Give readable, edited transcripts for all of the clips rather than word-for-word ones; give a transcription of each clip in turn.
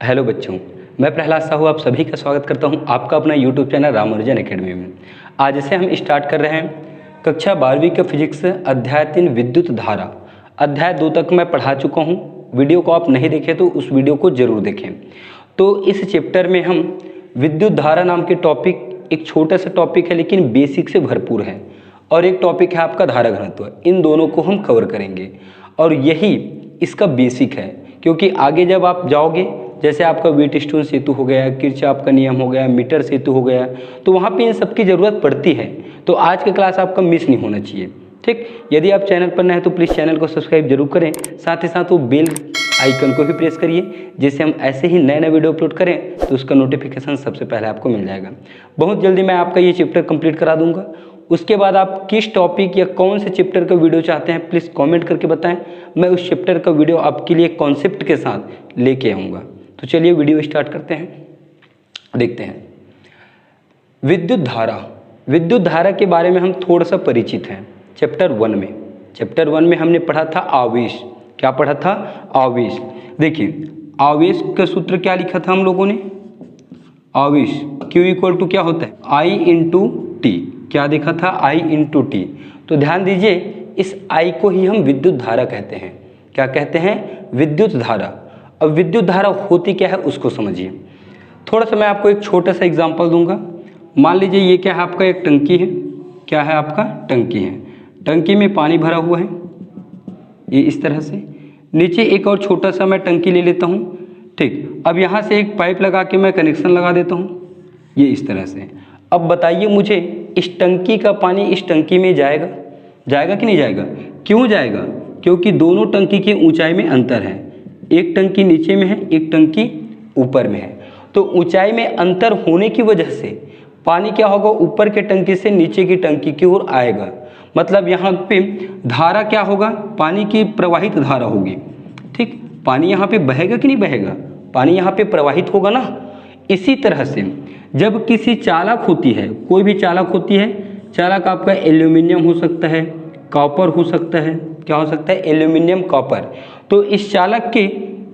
Hello बच्चों, मैं प्रहलाद साहू आप सभी का स्वागत करता हूं आपका अपना यूट्यूब चैनल रामानुजन एकेडमी में। आज से हम स्टार्ट कर रहे हैं कक्षा 12वीं का फिजिक्स अध्याय 3 विद्युत धारा। अध्याय 2 तक मैं पढ़ा चुका हूं। वीडियो को आप नहीं देखें तो उस वीडियो को ज़रूर देखें। तो इस चैप्टर में हम विद्युत धारा नाम के टॉपिक, एक छोटा सा टॉपिक है लेकिन बेसिक से भरपूर है, और एक टॉपिक है आपका धारा घनत्व। इन दोनों को हम कवर करेंगे और यही इसका बेसिक है, क्योंकि आगे जब आप जाओगे, जैसे आपका व्हीटस्टोन सेतु हो गया, किरचॉफ का नियम हो गया, मीटर सेतु हो गया, तो वहाँ पे इन सब की ज़रूरत पड़ती है। तो आज का क्लास आपका मिस नहीं होना चाहिए, ठीक। यदि आप चैनल पर नए हैं तो प्लीज़ चैनल को सब्सक्राइब जरूर करें, साथ ही साथ वो बेल आइकन को भी प्रेस करिए, जिससे हम ऐसे ही नए नए वीडियो अपलोड करें तो उसका नोटिफिकेशन सबसे पहले आपको मिल जाएगा। बहुत जल्दी मैं आपका ये चैप्टर कंप्लीट करा दूंगा। उसके बाद आप किस टॉपिक या कौन से चैप्टर का वीडियो चाहते हैं प्लीज़ कमेंट करके बताएं। मैं उस चैप्टर का वीडियो आपके लिए कॉन्सेप्ट के साथ लेके आऊँगा। तो चलिए वीडियो स्टार्ट करते हैं, देखते हैं। विद्युत धारा। विद्युत धारा के बारे में हम थोड़ा सा परिचित हैं चैप्टर 1 में। चैप्टर 1 में हमने पढ़ा था आवेश। क्या पढ़ा था? आवेश। देखिए, आवेश का सूत्र क्या लिखा था हम लोगों ने? आवेश Q इक्वल टू क्या होता है? I into T. क्या देखा था? I into T. तो ध्यान दीजिए, इस I को ही हम विद्युत धारा कहते हैं। क्या कहते हैं? विद्युत धारा। अब विद्युत धारा होती क्या है उसको समझिए। थोड़ा सा मैं आपको एक छोटा सा एग्जांपल दूंगा। मान लीजिए ये क्या है? आपका एक टंकी है। क्या है? आपका टंकी है। टंकी में पानी भरा हुआ है, ये इस तरह से। नीचे एक और छोटा सा मैं टंकी ले लेता हूँ, ठीक। अब यहाँ से एक पाइप लगा के मैं कनेक्शन लगा देता हूँ, ये इस तरह से। अब बताइए मुझे, इस टंकी का पानी इस टंकी में जाएगा? जाएगा कि नहीं जाएगा? क्यों जाएगा? क्योंकि दोनों टंकी की ऊंचाई में अंतर है। एक टंकी नीचे में है, एक टंकी ऊपर में है। तो ऊंचाई में अंतर होने की वजह से पानी क्या होगा? ऊपर के टंकी से नीचे की टंकी की ओर आएगा। मतलब यहाँ पे धारा क्या होगा? पानी की प्रवाहित धारा होगी, ठीक। पानी यहाँ पे बहेगा कि नहीं बहेगा? पानी यहाँ पे प्रवाहित होगा ना। इसी तरह से जब किसी चालक होती है, कोई भी चालक होती है, चालक आपका एल्यूमिनियम हो सकता है, कॉपर हो सकता है। क्या हो सकता है? Aluminium, copper. तो इस चालक के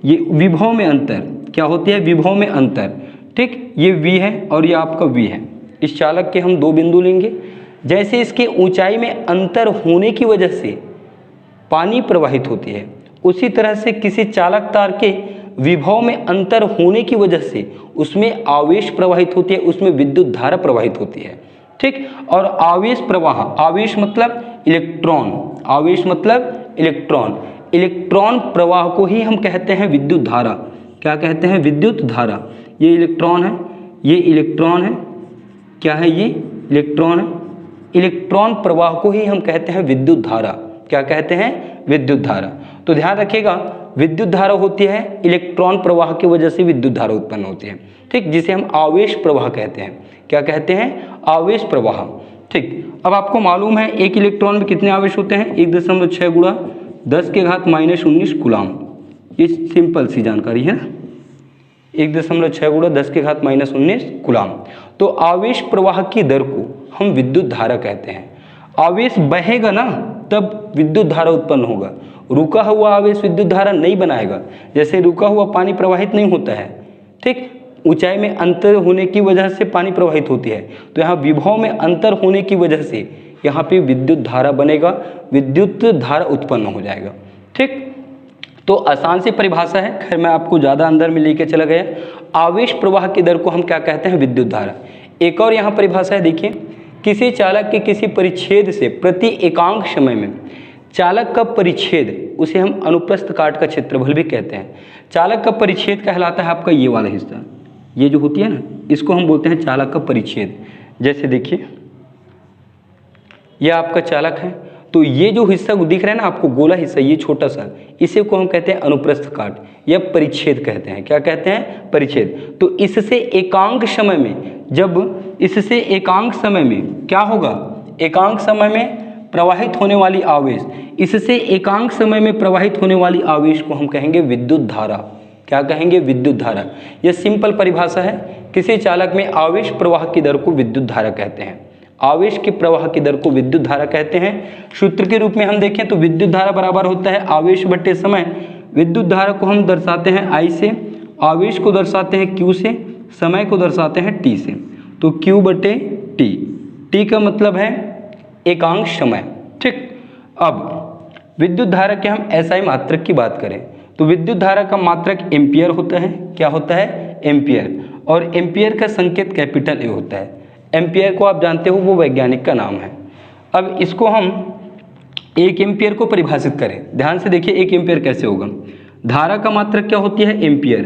ये विभव में अंतर क्या होती है? विभव में अंतर, ठीक। ये V है और ये आपका V है। इस चालक के हम दो बिंदु लेंगे। जैसे इसके ऊंचाई में अंतर होने की वजह से पानी प्रवाहित होती है, उसी तरह से किसी चालक तार के विभव में अंतर होने की वजह से उसमें आवेश प्रवाहित होती है, उसमें विद्युत धारा प्रवाहित होती है, ठीक। और आवेश प्रवाह, आवेश मतलब इलेक्ट्रॉन, आवेश मतलब इलेक्ट्रॉन, इलेक्ट्रॉन प्रवाह को ही हम कहते हैं विद्युत धारा। क्या कहते हैं? विद्युत धारा। ये इलेक्ट्रॉन है, ये इलेक्ट्रॉन है। क्या है? ये इलेक्ट्रॉन है। इलेक्ट्रॉन प्रवाह को ही हम कहते हैं विद्युत धारा। क्या कहते हैं? विद्युत धारा। तो ध्यान रखिएगा, विद्युत धारा होती है इलेक्ट्रॉन प्रवाह की वजह से विद्युत धारा उत्पन्न होती है, ठीक, जिसे हम आवेश प्रवाह कहते हैं। क्या कहते हैं? आवेश प्रवाह, ठीक। अब आपको मालूम है एक इलेक्ट्रॉन में कितने आवेश होते हैं? 1.6 गुणा 10⁻−19 कूलाम। ये सिंपल सी जानकारी है ना, 1.6 गुणा 10⁻−19 कूलाम। तो आवेश प्रवाह की दर को हम विद्युत धारा कहते हैं। आवेश बहेगा ना तब विद्युत धारा उत्पन्न होगा। रुका हुआ आवेश विद्युत धारा नहीं बनाएगा। जैसे रुका हुआ पानी प्रवाहित नहीं होता है, ठीक। ऊंचाई में अंतर होने की वजह से पानी प्रवाहित होती है, तो यहाँ विभव में अंतर होने की वजह से यहाँ पे विद्युत धारा बनेगा, विद्युत धारा उत्पन्न हो जाएगा, ठीक। तो आसान सी परिभाषा है, खैर मैं आपको ज़्यादा अंदर में लेके चला गया। आवेश प्रवाह की दर को हम क्या कहते हैं? विद्युत धारा। एक और यहाँ परिभाषा है, देखिए, किसी चालक के किसी परिच्छेद से प्रति एकांक समय में चालक का परिच्छेद, उसे हम अनुप्रस्थ काट का क्षेत्रफल भी कहते हैं। चालक का परिच्छेद कहलाता है आपका ये वाला हिस्सा, ये जो होती है ना, इसको हम बोलते हैं चालक का परिच्छेद। जैसे देखिए, यह आपका चालक है, तो ये जो हिस्सा दिख रहा है ना आपको, गोला हिस्सा, ये छोटा सा, इसे को हम कहते हैं अनुप्रस्थ काट या परिच्छेद कहते हैं। क्या कहते हैं? परिच्छेद। तो इससे एकांक समय में, जब इससे एकांक समय में क्या होगा? एकांक समय में प्रवाहित होने वाली आवेश, इससे एकांक समय में प्रवाहित होने वाली आवेश को हम कहेंगे विद्युत धारा। क्या कहेंगे? विद्युत धारा। यह सिंपल परिभाषा है। किसी चालक में आवेश प्रवाह की दर को विद्युत धारा कहते हैं। आवेश के प्रवाह की दर को विद्युत धारा कहते हैं। सूत्र के रूप में हम देखें तो विद्युत धारा बराबर होता है आवेश बटे समय। विद्युत धारा को हम दर्शाते हैं I से, आवेश को दर्शाते हैं Q से, समय को दर्शाते हैं T से। तो Q/T, T का मतलब है एकांक समय। ठीक, अब विद्युत धारा के हम SI मात्रक की बात करें तो विद्युत धारा का मात्रक एम्पियर होता है। क्या होता है? एम्पियर। और एम्पियर का संकेत कैपिटल A होता है। एम्पियर को आप जानते हो, वो वैज्ञानिक का नाम है। अब इसको हम 1 एम्पियर को परिभाषित करें, ध्यान से देखिए 1 एम्पियर कैसे होगा। धारा का मात्रक क्या होती है? एम्पियर।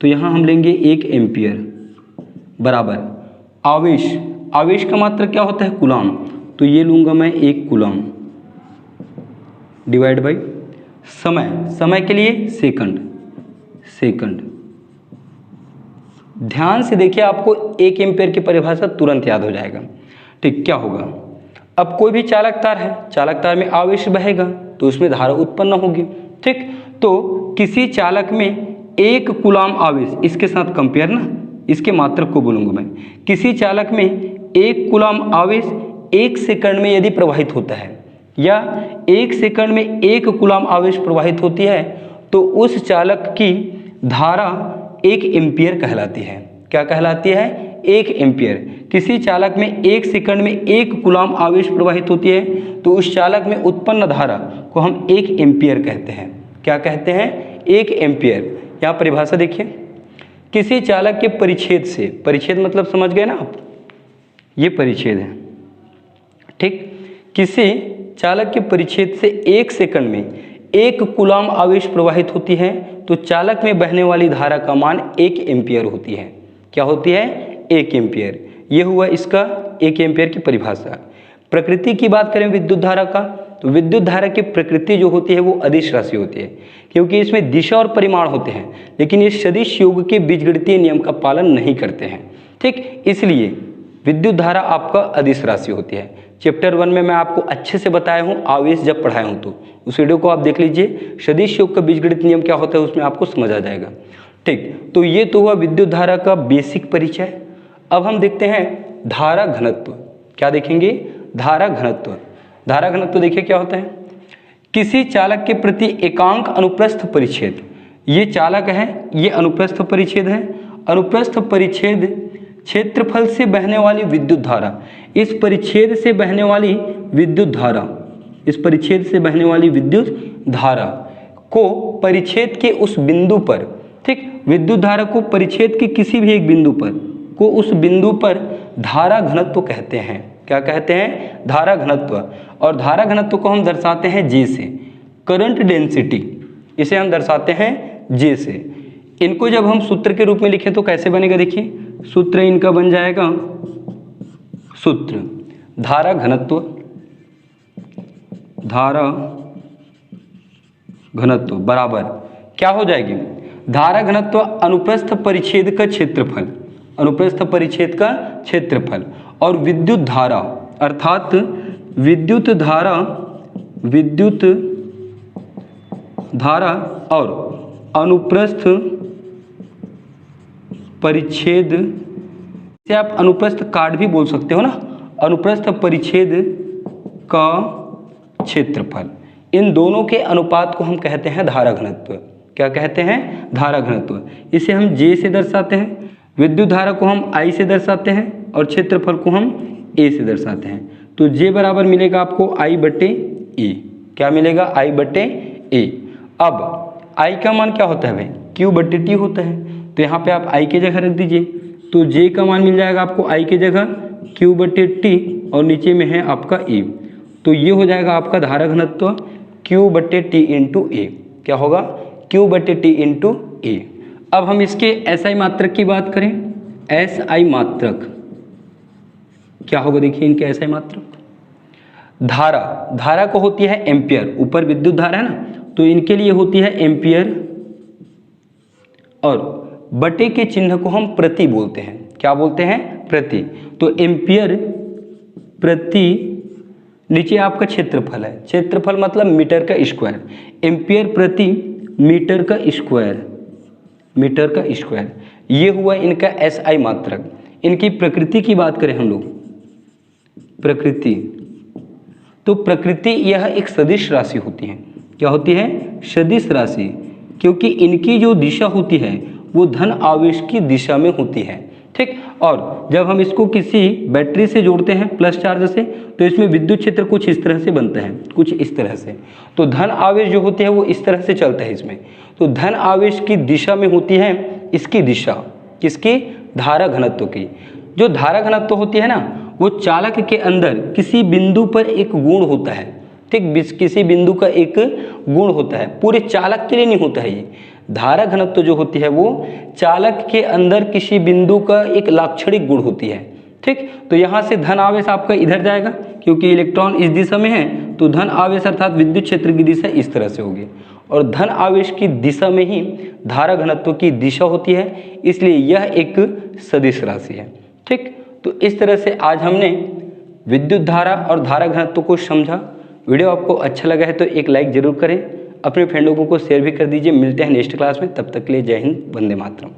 तो यहाँ हम लेंगे 1 एम्पियर बराबर आवेश, आवेश का मात्रक क्या होता है? कूलाम। तो ये लूँगा मैं 1 कूलाम डिवाइड बाई समय, समय के लिए सेकंड, सेकंड। ध्यान से देखिए, आपको 1 एम्पियर की परिभाषा तुरंत याद हो जाएगा। ठीक, क्या होगा? अब कोई भी चालक तार है, चालक तार में आवेश बहेगा तो उसमें धारा उत्पन्न होगी। ठीक, तो किसी चालक में 1 कूलाम आवेश, इसके साथ कंपेयर ना, इसके मात्रक को बोलूँगा मैं। किसी चालक में 1 कूलाम आवेश 1 सेकंड में यदि प्रवाहित होता है, या 1 सेकंड में 1 कूलाम आवेश प्रवाहित होती है, तो उस चालक की धारा 1 एम्पियर कहलाती है। क्या कहलाती है? 1 एम्पियर। किसी चालक में 1 सेकंड में 1 कूलाम आवेश प्रवाहित होती है, तो उस चालक में उत्पन्न धारा को हम 1 एम्पियर कहते हैं। क्या कहते हैं? 1 एम्पियर। यहाँ परिभाषा देखिए, किसी चालक के परिच्छेद से, परिच्छेद मतलब समझ गए ना आप, ये परिच्छेद है। ठीक, किसी चालक के परिच्छेद से 1 सेकंड में 1 कूलाम आवेश प्रवाहित होती है, तो चालक में बहने वाली धारा का मान 1 एम्पियर होती है। क्या होती है? 1 एम्पियर। ये हुआ इसका 1 एम्पियर की परिभाषा। प्रकृति की बात करें विद्युत धारा का, तो विद्युत धारा की प्रकृति जो होती है वो अदिश राशि होती है, क्योंकि इसमें दिशा और परिमाण होते हैं, लेकिन ये सदिश योग के बीजगणितीय नियम का पालन नहीं करते हैं। ठीक, इसलिए विद्युत धारा आपका अदिश राशि होती है। चैप्टर 1 में मैं आपको अच्छे से बताया हूँ, आवेश जब पढ़ाया हूँ तो उस वीडियो को आप देख लीजिए। सदिश योग का बीजगणित नियम क्या होता है उसमें आपको समझ आ जाएगा। ठीक, तो ये तो हुआ विद्युत धारा का बेसिक परिचय। अब हम देखते हैं धारा घनत्व। क्या देखेंगे? धारा घनत्व। धारा घनत्व देखिए क्या होता है। किसी चालक के प्रति एकांक अनुप्रस्थ परिच्छेद, ये चालक है, ये अनुप्रस्थ परिच्छेद है। अनुप्रस्थ परिच्छेद क्षेत्रफल से बहने वाली विद्युत धारा, इस परिच्छेद से बहने वाली विद्युत धारा, इस परिच्छेद से बहने वाली विद्युत धारा को परिच्छेद के उस बिंदु पर, ठीक, विद्युत धारा को परिच्छेद के किसी भी एक बिंदु पर को उस बिंदु पर धारा घनत्व कहते हैं। क्या कहते हैं? धारा घनत्व। और धारा घनत्व को हम दर्शाते हैं J से। करंट डेंसिटी, इसे हम दर्शाते हैं J से। इनको जब हम सूत्र के रूप में लिखें तो कैसे बनेगा? देखिए, सूत्र इनका बन जाएगा, सूत्र धारा घनत्व, धारा घनत्व बराबर क्या हो जाएगी? धारा घनत्व अनुप्रस्थ परिच्छेद का क्षेत्रफल, अनुप्रस्थ परिच्छेद का क्षेत्रफल, और विद्युत धारा अर्थात विद्युत धारा, विद्युत धारा और अनुप्रस्थ परिच्छेद, इसे आप अनुप्रस्थ काट भी बोल सकते हो ना, अनुप्रस्थ परिच्छेद का क्षेत्रफल, इन दोनों के अनुपात को हम कहते हैं धारा घनत्व। क्या कहते हैं? धारा घनत्व। इसे हम J से दर्शाते हैं, विद्युत धारा को हम I से दर्शाते हैं और क्षेत्रफल को हम A से दर्शाते हैं। तो J बराबर मिलेगा आपको I/A। क्या मिलेगा? I/A। अब I का मान क्या होता है भाई? Q/T होता है। तो यहाँ पे आप I की जगह रख दीजिए, तो J का मान मिल जाएगा आपको I की जगह Q/T और नीचे में है आपका A। तो ये हो जाएगा आपका धारा घनत्व Q/T × A। क्या होगा? Q/T × A। अब हम इसके SI मात्रक की बात करें। SI मात्रक क्या होगा? देखिए इनके SI मात्रक। धारा, धारा को होती है एम्पियर, ऊपर विद्युत धारा है ना, तो इनके लिए होती है एम्पियर, और बटे के चिन्ह को हम प्रति बोलते हैं। क्या बोलते हैं? प्रति। तो एम्पियर प्रति, नीचे आपका क्षेत्रफल है, क्षेत्रफल मतलब मीटर का स्क्वायर, एम्पियर प्रति मीटर का स्क्वायर, मीटर का स्क्वायर। ये हुआ इनका SI मात्रक। इनकी प्रकृति की बात करें हम लोग, प्रकृति, तो प्रकृति यह एक सदिश राशि होती है। क्या होती है? सदिश राशि, क्योंकि इनकी जो दिशा होती है वो धन आवेश की दिशा में होती है। ठीक, और जब हम इसको किसी बैटरी से जोड़ते हैं प्लस चार्ज से, तो इसमें विद्युत क्षेत्र कुछ इस तरह से बनता है, कुछ इस तरह से। तो धन आवेश जो होती है वो इस तरह से चलता है इसमें। तो धन आवेश की दिशा में होती है इसकी दिशा, किसकी? धारा घनत्व की। जो धारा घनत्व होती है ना, वो चालक के अंदर किसी बिंदु पर एक गुण होता है। ठीक, किसी बिंदु का एक गुण होता है, पूरे चालक के लिए नहीं होता है। ये धारा घनत्व जो होती है वो चालक के अंदर किसी बिंदु का एक लाक्षणिक गुण होती है। ठीक, तो यहाँ से धन आवेश आपका इधर जाएगा, क्योंकि इलेक्ट्रॉन इस दिशा में है, तो धन आवेश अर्थात विद्युत क्षेत्र की दिशा इस तरह से होगी, और धन आवेश की दिशा में ही धारा घनत्व की दिशा होती है, इसलिए यह एक सदिश राशि है। ठीक, तो इस तरह से आज हमने विद्युत धारा और धारा घनत्व को समझा। वीडियो आपको अच्छा लगा है तो एक लाइक जरूर करें, अपने फ्रेंड लोगों को शेयर भी कर दीजिए। मिलते हैं नेक्स्ट क्लास में, तब तक के लिए जय हिंद, वंदे मातरम।